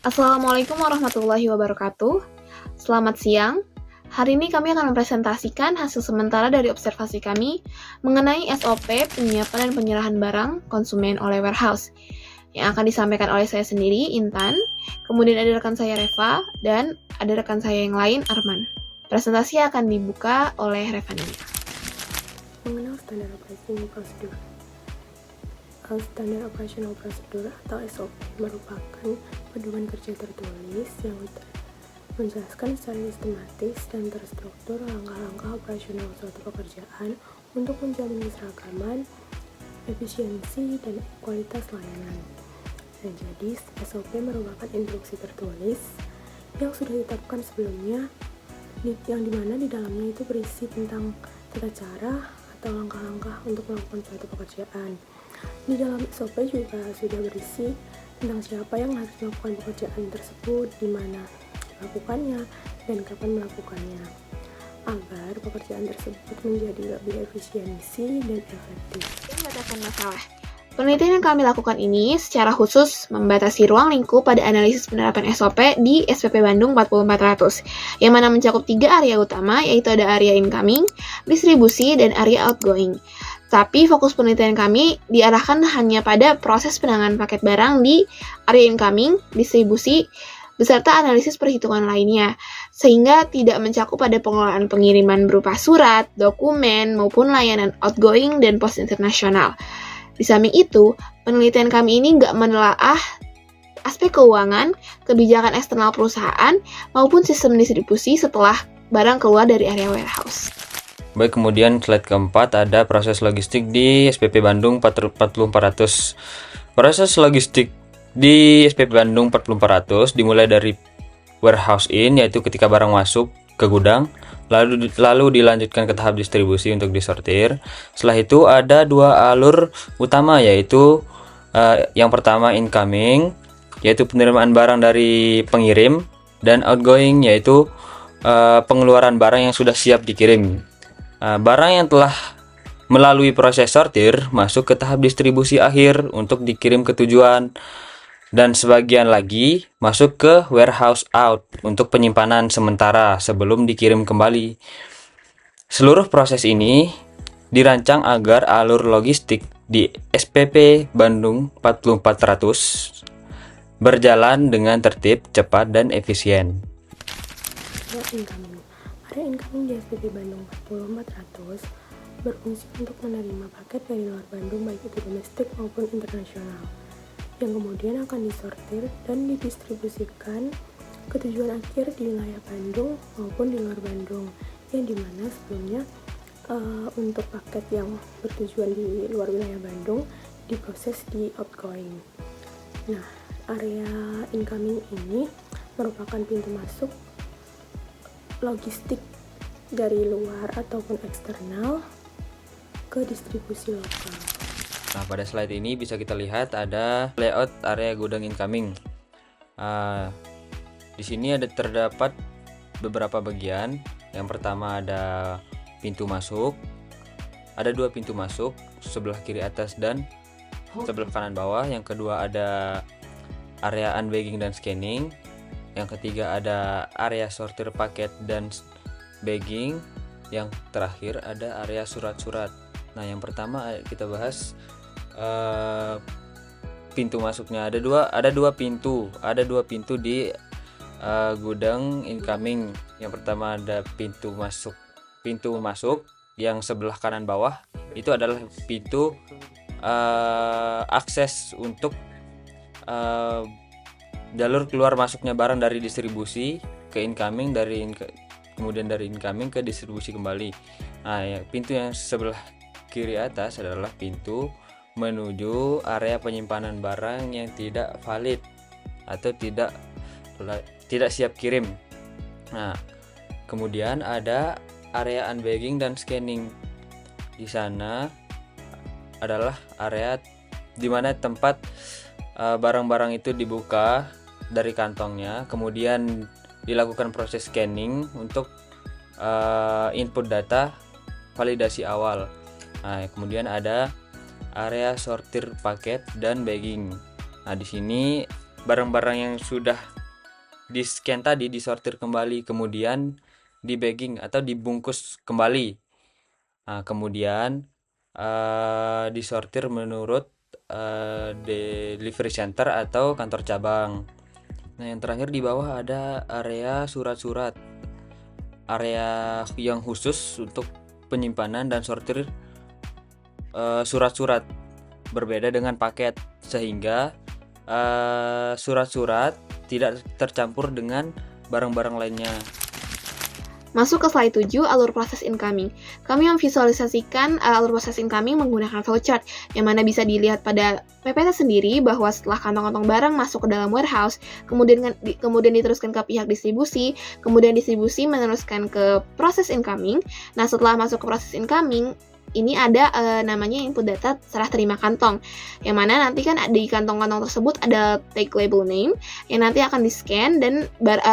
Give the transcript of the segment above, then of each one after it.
Assalamualaikum warahmatullahi wabarakatuh. Selamat siang. Hari ini kami akan mempresentasikan hasil sementara dari observasi kami mengenai SOP penyiapan dan penyerahan barang konsumen oleh warehouse yang akan disampaikan oleh saya sendiri, Intan, kemudian ada rekan saya Reva, dan ada rekan saya yang lain, Arman. Presentasi akan dibuka oleh Revania. Mengenal standar operating prosedur. Standar operational procedure atau SOP merupakan pedoman kerja tertulis yang menjelaskan secara sistematis dan terstruktur langkah-langkah operasional suatu pekerjaan untuk menjamin keseragaman, efisiensi, dan kualitas layanan. Dan jadi, SOP merupakan instruksi tertulis yang sudah ditetapkan sebelumnya, yang dimana di dalamnya itu berisi tentang tata cara atau langkah-langkah untuk melakukan suatu pekerjaan. Di dalam SOP juga sudah berisi tentang siapa yang harus melakukan pekerjaan tersebut, di mana melakukannya, dan kapan melakukannya, agar pekerjaan tersebut menjadi lebih efisiensi dan efektif. Pembatasan masalah. Penelitian yang kami lakukan ini secara khusus membatasi ruang lingkup pada analisis penerapan SOP di SPP Bandung 40400, yang mana mencakup 3 area utama, yaitu ada area incoming, distribusi, dan area outgoing. Tapi fokus penelitian kami diarahkan hanya pada proses penanganan paket barang di area incoming, distribusi, beserta analisis perhitungan lainnya, sehingga tidak mencakup pada pengelolaan pengiriman berupa surat, dokumen, maupun layanan outgoing dan pos internasional. Di samping itu, penelitian kami ini nggak menelaah aspek keuangan, kebijakan eksternal perusahaan, maupun sistem distribusi setelah barang keluar dari area warehouse. Baik, kemudian slide keempat ada proses logistik di SPP Bandung 40400. Proses logistik di SPP Bandung 40400 dimulai dari warehouse in, yaitu ketika barang masuk ke gudang, lalu dilanjutkan ke tahap distribusi untuk disortir. Setelah itu ada 2 alur utama, yaitu yang pertama incoming, yaitu penerimaan barang dari pengirim, dan outgoing, yaitu pengeluaran barang yang sudah siap dikirim. Barang yang telah melalui proses sortir masuk ke tahap distribusi akhir untuk dikirim ke tujuan, dan sebagian lagi masuk ke warehouse out untuk penyimpanan sementara sebelum dikirim kembali. Seluruh proses ini dirancang agar alur logistik di SPP Bandung 40400 berjalan dengan tertib, cepat, dan efisien. Area incoming di SPP Bandung 40400 berfungsi untuk menerima paket dari luar Bandung, baik itu domestik maupun internasional, yang kemudian akan disortir dan didistribusikan ke tujuan akhir di wilayah Bandung maupun di luar Bandung, yang dimana sebelumnya untuk paket yang bertujuan di luar wilayah Bandung diproses di outgoing. Nah, area incoming ini merupakan pintu masuk logistik dari luar ataupun eksternal ke distribusi lokal. Nah, pada slide ini bisa kita lihat ada layout area gudang incoming. Di sini terdapat beberapa bagian. Yang pertama ada pintu masuk. Ada 2 pintu masuk, sebelah kiri atas dan sebelah kanan bawah. Yang kedua ada area unbagging dan scanning. Yang ketiga ada area sortir paket dan bagging. Yang terakhir ada area surat-surat. Nah, yang pertama kita bahas pintu masuknya. Ada dua pintu di gudang incoming. Yang pertama ada pintu masuk yang sebelah kanan bawah, itu adalah pintu akses untuk jalur keluar masuknya barang dari distribusi ke incoming, kemudian dari incoming ke distribusi kembali. Nah, pintu yang sebelah kiri atas adalah pintu menuju area penyimpanan barang yang tidak valid atau tidak siap kirim. Nah, kemudian ada area unbagging dan scanning. Di sana adalah area di mana tempat barang-barang itu dibuka dari kantongnya, kemudian dilakukan proses scanning untuk input data validasi awal. Nah, kemudian ada area sortir paket dan bagging. Nah, di sini barang-barang yang sudah di-scan tadi disortir kembali, kemudian di bagging atau dibungkus kembali. Nah, kemudian disortir menurut delivery center atau kantor cabang. Nah, yang terakhir di bawah ada area surat-surat, area yang khusus untuk penyimpanan dan sortir surat-surat, berbeda dengan paket, sehingga surat-surat tidak tercampur dengan barang-barang lainnya. Masuk ke slide 7, alur proses incoming. Kami memvisualisasikan alur proses incoming menggunakan flowchart, yang mana bisa dilihat pada PPT sendiri bahwa setelah kantong-kantong barang masuk ke dalam warehouse, kemudian diteruskan ke pihak distribusi, kemudian distribusi meneruskan ke proses incoming. Nah, setelah masuk ke proses incoming, ini ada namanya input data serah terima kantong, yang mana nanti kan di kantong-kantong tersebut ada tag label name yang nanti akan di-scan dan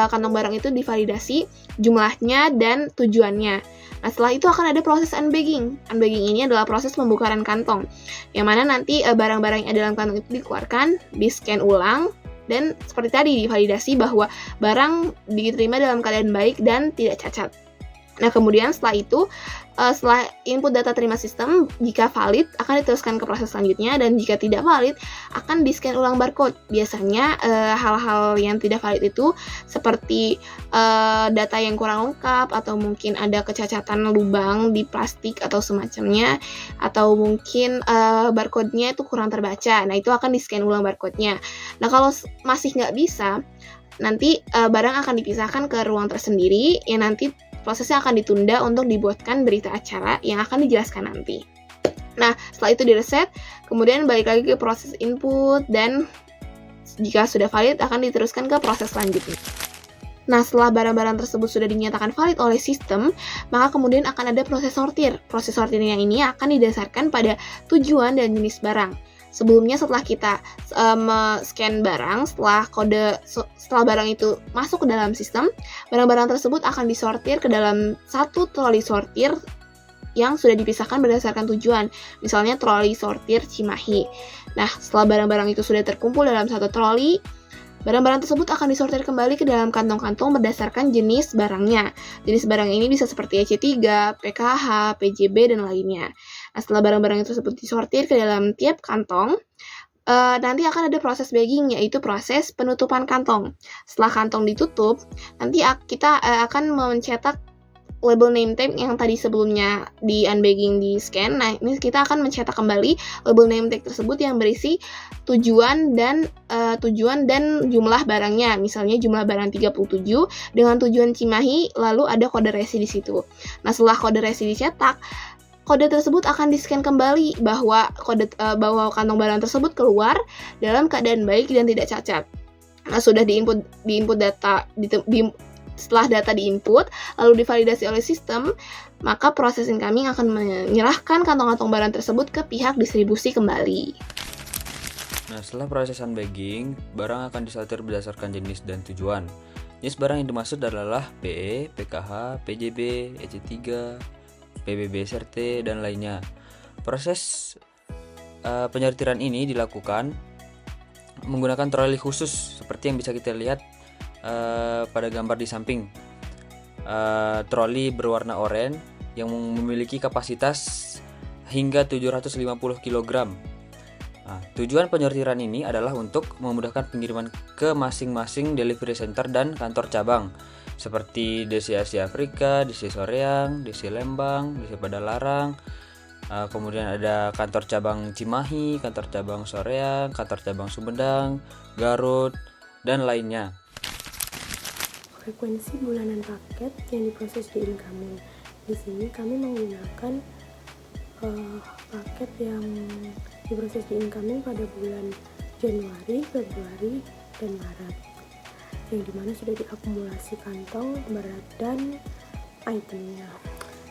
kantong barang itu divalidasi jumlahnya dan tujuannya. Nah, setelah itu akan ada proses unbagging. Unbagging ini adalah proses pembukaan kantong, yang mana nanti barang-barang yang ada dalam kantong itu dikeluarkan, di-scan ulang, dan seperti tadi divalidasi bahwa barang diterima dalam keadaan baik dan tidak cacat. Nah, kemudian setelah itu, setelah input data terima sistem, jika valid akan diteruskan ke proses selanjutnya, dan jika tidak valid akan di-scan ulang barcode. Biasanya hal-hal yang tidak valid itu seperti data yang kurang lengkap, atau mungkin ada kecacatan lubang di plastik atau semacamnya, atau mungkin barcode-nya itu kurang terbaca. Nah, itu akan di-scan ulang barcode-nya. Nah, kalau masih nggak bisa, nanti barang akan dipisahkan ke ruang tersendiri, yang nanti prosesnya akan ditunda untuk dibuatkan berita acara yang akan dijelaskan nanti. Nah, setelah itu direset, kemudian balik lagi ke proses input, dan jika sudah valid akan diteruskan ke proses selanjutnya. Nah, setelah barang-barang tersebut sudah dinyatakan valid oleh sistem, maka kemudian akan ada proses sortir. Proses sortir yang ini akan didasarkan pada tujuan dan jenis barang. Sebelumnya, setelah kita scan barang, setelah barang itu masuk ke dalam sistem, barang-barang tersebut akan disortir ke dalam satu troli sortir yang sudah dipisahkan berdasarkan tujuan. Misalnya troli sortir Cimahi. Nah, setelah barang-barang itu sudah terkumpul dalam satu troli, barang-barang tersebut akan disortir kembali ke dalam kantong-kantong berdasarkan jenis barangnya. Jenis barang ini bisa seperti EC3, PKH, PJB, dan lainnya. Nah, setelah barang-barang tersebut disortir ke dalam tiap kantong, nanti akan ada proses bagging, yaitu proses penutupan kantong. Setelah kantong ditutup, nanti kita akan mencetak label name tag yang tadi sebelumnya di unbagging di scan. Nah, ini kita akan mencetak kembali label name tag tersebut yang berisi tujuan dan jumlah barangnya. Misalnya jumlah barang 37 dengan tujuan Cimahi, lalu ada kode resi di situ. Nah, setelah kode resi dicetak, kode tersebut akan di-scan kembali bahwa kantong barang tersebut keluar dalam keadaan baik dan tidak cacat. Nah, sudah diinput data setelah data diinput lalu divalidasi oleh sistem, maka proses incoming akan menyerahkan kantong-kantong barang tersebut ke pihak distribusi kembali. Nah, setelah proses unbagging, barang akan disortir berdasarkan jenis dan tujuan. Jenis barang yang dimaksud adalah PE, PKH, PJB, EC3, PBB SRT, dan lainnya. Proses penyortiran ini dilakukan menggunakan troli khusus seperti yang bisa kita lihat pada gambar di samping. Troli berwarna oranye yang memiliki kapasitas hingga 750 kg. Nah, tujuan penyortiran ini adalah untuk memudahkan pengiriman ke masing-masing delivery center dan kantor cabang seperti DC Asia Afrika, DC Soreang, DC Lembang, DC Padalarang. Kemudian ada kantor cabang Cimahi, kantor cabang Soreang, kantor cabang Sumedang, Garut, dan lainnya. Frekuensi bulanan paket yang diproses di incoming. Di sini kami menggunakan paket yang diproses di incoming pada bulan Januari, Februari, dan Maret, yang dimana sudah diakumulasi kantong, berat, dan itemnya.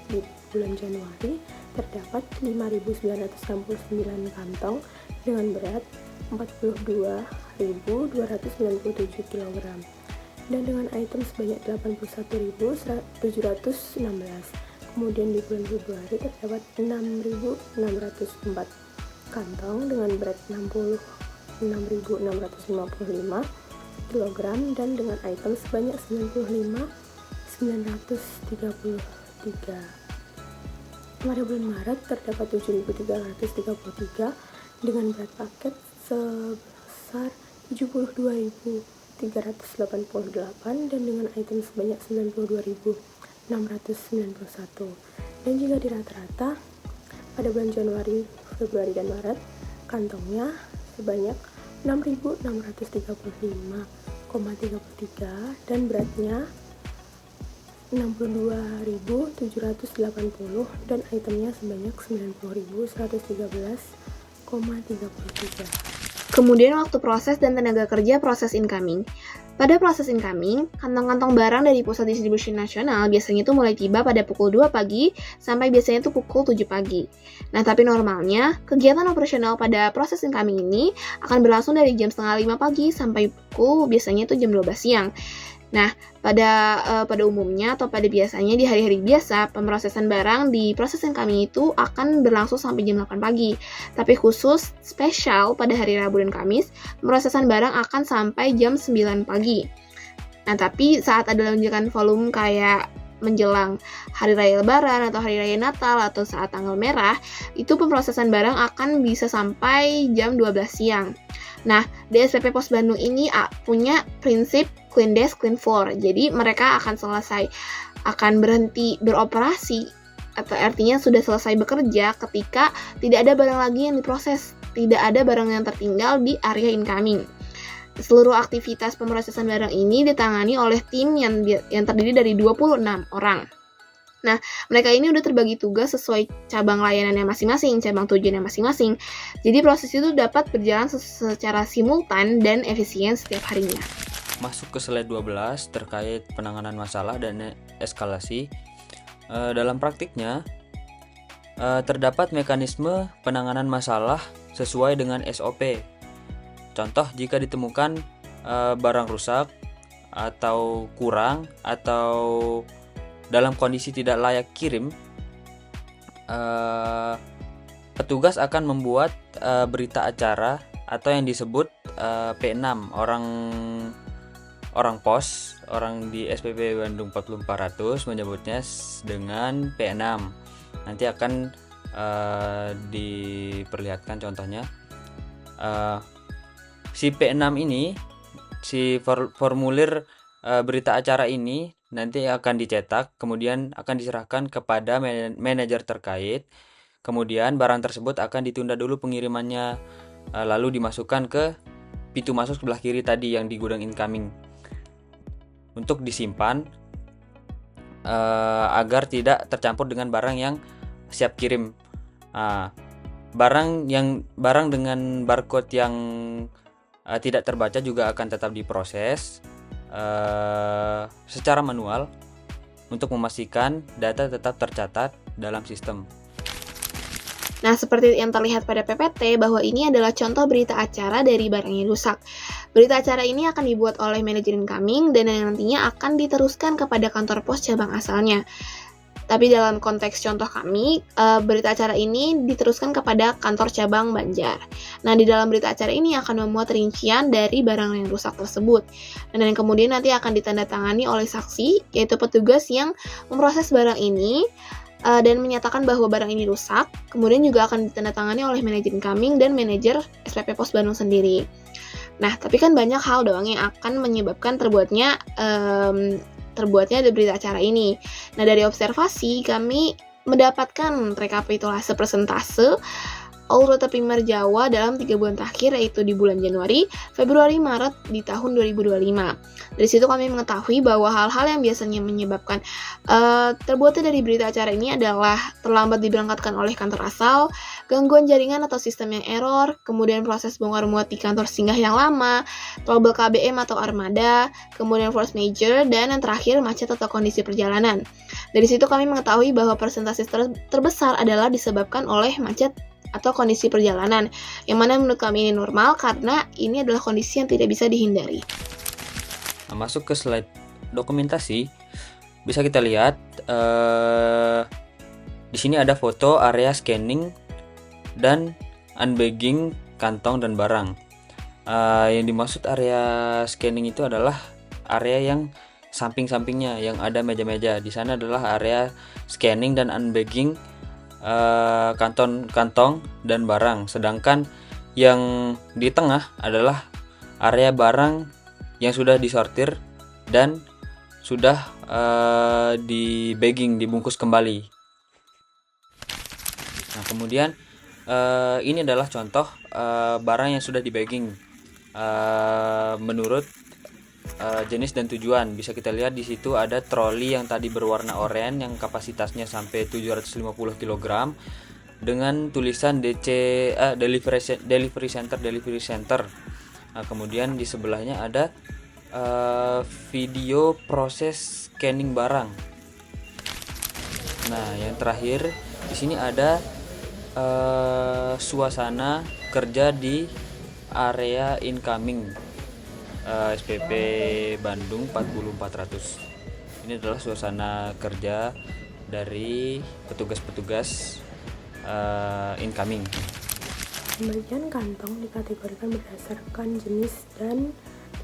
Di bulan Januari terdapat 5.969 kantong dengan berat 42.297 kg dan dengan item sebanyak 81.716. Kemudian di bulan Februari terdapat 6.604 kantong dengan berat 66.655 kg dan dengan item sebanyak 95.933. Pada bulan Maret terdapat 7.333 dengan berat paket sebesar 72.388 dan dengan item sebanyak 92.691. Dan jika dirata-rata pada bulan Januari, Februari, dan Maret, kantongnya sebanyak 6.635,33 dan beratnya 62.780 dan itemnya sebanyak 90.113,33. Kemudian waktu proses dan tenaga kerja proses incoming. Pada proses incoming, kantong-kantong barang dari pusat distribusi nasional biasanya itu mulai tiba pada pukul 2 pagi sampai biasanya itu pukul 7 pagi. Nah, tapi normalnya, kegiatan operasional pada proses incoming ini akan berlangsung dari jam setengah 5 pagi sampai pukul biasanya itu jam 12 siang. Nah, pada umumnya atau pada biasanya di hari-hari biasa, pemrosesan barang di proses incoming itu akan berlangsung sampai jam 8 pagi. Tapi khusus spesial pada hari Rabu dan Kamis, pemrosesan barang akan sampai jam 9 pagi. Nah, tapi saat ada lonjakan volume kayak menjelang hari raya Lebaran atau hari raya Natal atau saat tanggal merah, itu pemrosesan barang akan bisa sampai jam 12 siang. Nah, di SPP Pos Bandung ini punya prinsip clean desk, clean floor. Jadi mereka akan berhenti beroperasi atau artinya sudah selesai bekerja ketika tidak ada barang lagi yang diproses, tidak ada barang yang tertinggal di area incoming. Seluruh aktivitas pemrosesan barang ini ditangani oleh tim yang terdiri dari 26 orang. Nah, mereka ini udah terbagi tugas sesuai cabang layanannya masing-masing, cabang tujuannya masing-masing. Jadi proses itu dapat berjalan secara simultan dan efisien setiap harinya. Masuk ke slide 12 terkait penanganan masalah dan eskalasi. Dalam praktiknya, terdapat mekanisme penanganan masalah sesuai dengan SOP. Contoh, jika ditemukan barang rusak atau kurang atau dalam kondisi tidak layak kirim, petugas akan membuat berita acara atau yang disebut P6. Orang pos, orang di SPP Bandung 40400 menyebutnya dengan P6. Nanti akan diperlihatkan contohnya. Si P6 ini, si formulir berita acara ini nanti akan dicetak, kemudian akan diserahkan kepada manajer terkait. Kemudian barang tersebut akan ditunda dulu pengirimannya, lalu dimasukkan ke pintu masuk sebelah kiri tadi yang di gudang incoming untuk disimpan agar tidak tercampur dengan barang yang siap kirim. Barang dengan barcode yang tidak terbaca juga akan tetap diproses secara manual untuk memastikan data tetap tercatat dalam sistem. Nah, seperti yang terlihat pada PPT bahwa ini adalah contoh berita acara dari barang yang rusak. Berita acara ini akan dibuat oleh manajer incoming dan yang nantinya akan diteruskan kepada kantor pos cabang asalnya. Tapi dalam konteks contoh kami, berita acara ini diteruskan kepada kantor cabang Banjar. Nah, di dalam berita acara ini akan memuat rincian dari barang yang rusak tersebut. Dan yang kemudian nanti akan ditandatangani oleh saksi, yaitu petugas yang memproses barang ini dan menyatakan bahwa barang ini rusak. Kemudian juga akan ditandatangani oleh manajer incoming dan manajer SPP Pos Bandung sendiri. Nah, tapi kan banyak hal doang yang akan menyebabkan terbuatnya berita acara ini. Nah, dari observasi kami mendapatkan rekapitulasi persentase all rute primer Jawa dalam 3 bulan terakhir, yaitu di bulan Januari, Februari, Maret di tahun 2025. Dari situ kami mengetahui bahwa hal-hal yang biasanya menyebabkan terbuatnya dari berita acara ini adalah terlambat diberangkatkan oleh kantor asal, gangguan jaringan atau sistem yang error, kemudian proses bongkar muat di kantor singgah yang lama, trouble KBM atau armada, kemudian force major, dan yang terakhir macet atau kondisi perjalanan. Dari situ kami mengetahui bahwa persentase terbesar adalah disebabkan oleh macet atau kondisi perjalanan, yang mana menurut kami ini normal karena ini adalah kondisi yang tidak bisa dihindari. Nah, masuk ke slide dokumentasi, bisa kita lihat di sini ada foto area scanning dan unbagging kantong dan barang. Yang dimaksud area scanning itu adalah area yang samping-sampingnya yang ada meja-meja. Di sana adalah area scanning dan unbagging kantong dan barang. Sedangkan yang di tengah adalah area barang yang sudah disortir dan sudah di bagging, dibungkus kembali. Nah, kemudian ini adalah contoh barang yang sudah di bagging menurut jenis dan tujuan. Bisa kita lihat di situ ada troli yang tadi berwarna oranye yang kapasitasnya sampai 750 kg dengan tulisan delivery center. Nah, kemudian di sebelahnya ada video proses scanning barang. Nah, yang terakhir di sini ada suasana kerja di area incoming SPP Bandung 40400. Ini adalah suasana kerja dari petugas-petugas incoming. Pemberian kantong dikategorikan berdasarkan jenis dan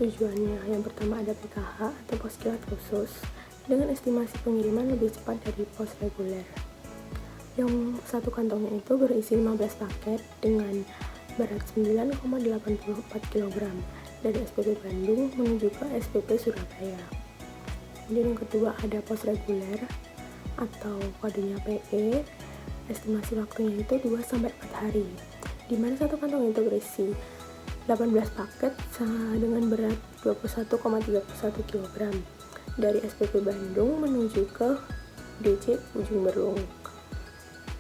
tujuannya. Yang pertama ada PKH atau pos kilat khusus dengan estimasi pengiriman lebih cepat dari pos reguler. Yang satu kantongnya itu berisi 15 paket dengan berat 9,84 kg dari SPP Bandung menuju ke SPP Surabaya. Kemudian yang kedua ada pos reguler atau kodenya PE. Estimasi waktunya itu 2-4 hari, di mana satu kantong itu berisi 18 paket dengan berat 21,31 kg dari SPP Bandung menuju ke DC Ujung Berung.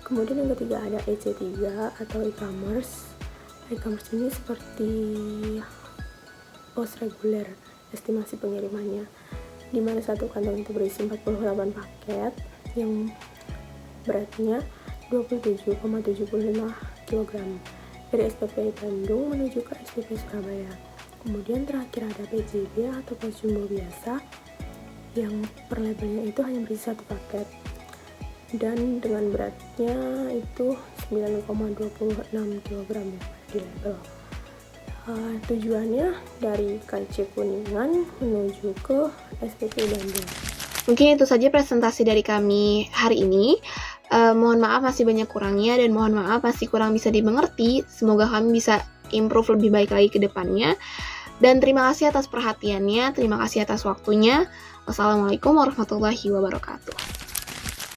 Kemudian yang ketiga ada EC3 atau e-commerce. E-commerce ini seperti pos reguler, estimasi pengirimannya, di mana satu kantong itu berisi 48 paket yang beratnya 27,75 kg dari SPP Bandung menuju ke SPP Surabaya. Kemudian terakhir ada PJB atau pos jumbo biasa yang per labelnya itu hanya berisi satu paket dan dengan beratnya itu 9,26 kg di label. Tujuannya dari KC Kuningan menuju ke SPP Bandung. Mungkin itu saja presentasi dari kami hari ini. Mohon maaf masih banyak kurangnya dan mohon maaf masih kurang bisa dimengerti. Semoga kami bisa improve lebih baik lagi ke depannya. Dan terima kasih atas perhatiannya, terima kasih atas waktunya. Wassalamualaikum warahmatullahi wabarakatuh.